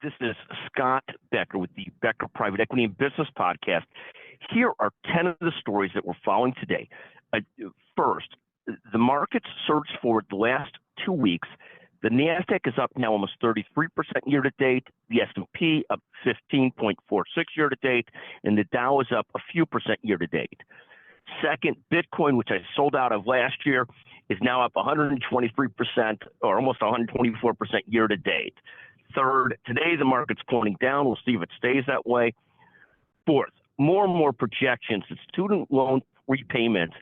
This is Scott Becker with the Becker Private Equity and Business Podcast. Here are 10 of the stories that we're following today. First, the markets surged forward the last 2 weeks. The NASDAQ is up now almost 33% year to date. The S&P up 15.46 year to date, and the Dow is up a few percent year to date. Second, Bitcoin, which I sold out of last year, is now up 123% or almost 124% year to date. Third, today the market's pointing down. We'll see if it stays that way. Fourth, more and more projections that student loan repayments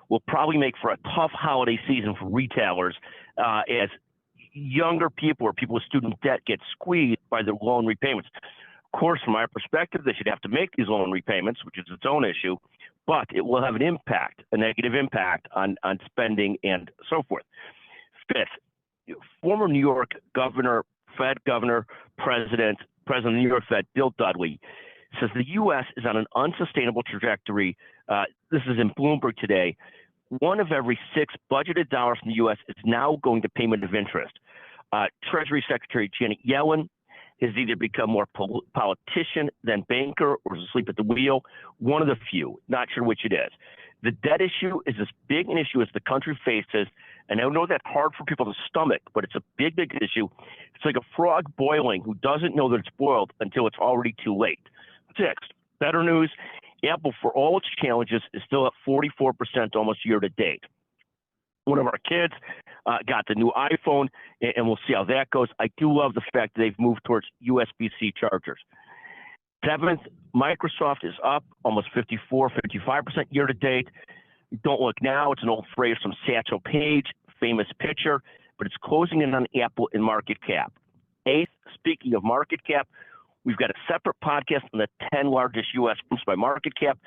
will probably make for a tough holiday season for retailers as younger people or people with student debt get squeezed by their loan repayments. Of course, from my perspective, they should have to make these loan repayments, which is its own issue, but it will have an impact, a negative impact on spending and so forth. Fifth, former New York governor, Fed governor, president of the New York Fed, Bill Dudley, says the U.S. is on an unsustainable trajectory. This is in Bloomberg today. One of every 6 budgeted dollars from the U.S. is now going to payment of interest. Treasury Secretary Janet Yellen has either become more politician than banker or is asleep at the wheel. One of the few, not sure which it is. The debt issue is as big an issue as the country faces, and I know that's hard for people to stomach, but it's a big, big issue. It's like a frog boiling who doesn't know that it's boiled until it's already too late. Sixth, better news, Apple, for all its challenges, is still at 44% almost year to date. One of our kids got the new iPhone, and we'll see how that goes. I do love the fact that they've moved towards USB-C chargers. Seventh, Microsoft is up almost 55% year to date. Don't look now. It's an old phrase from Satchel Paige, famous pitcher, but it's closing in on Apple in market cap. Eighth, speaking of market cap, we've got a separate podcast on the 10 largest U.S. firms by market cap,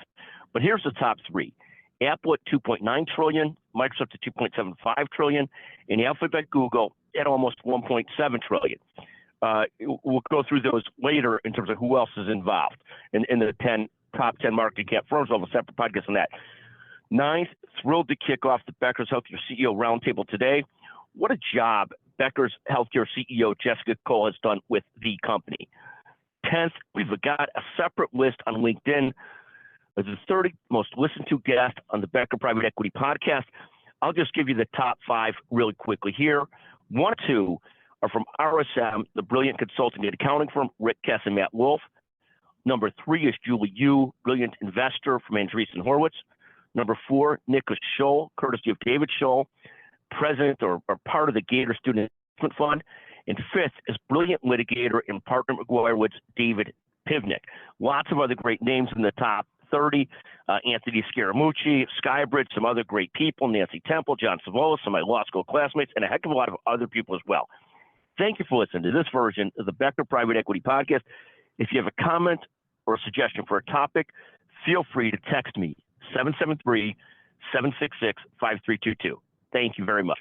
but here's the top 3. Apple at $2.9 trillion, Microsoft at $2.75 trillion, and Alphabet Google at almost $1.7 trillion. We'll go through those later in terms of who else is involved in the top 10 market cap firms. We'll have a separate podcast on that. Ninth, thrilled to kick off the Becker's Healthcare CEO Roundtable today. What a job Becker's Healthcare CEO Jessica Cole has done with the company. 10th, we've got a separate list on LinkedIn as the 30 most listened to guest on the Becker Private Equity Podcast. I'll just give you the top 5 really quickly here. 1 and 2 are from RSM, the brilliant consulting and accounting firm, Rick Kess and Matt Wolf. Number 3 is Julie Yu, brilliant investor from Andreessen Horowitz. Number 4, Nicholas Scholl, courtesy of David Scholl, president or part of the Gator Student Investment Fund. And 5th is brilliant litigator and partner McGuire Woods, David Pivnik. Lots of other great names in the top 30. Anthony Scaramucci, Skybridge, some other great people, Nancy Temple, John Savola, some of my law school classmates, and a heck of a lot of other people as well. Thank you for listening to this version of the Becker Private Equity Podcast. If you have a comment or a suggestion for a topic, feel free to text me, 773-766-5322. Thank you very much.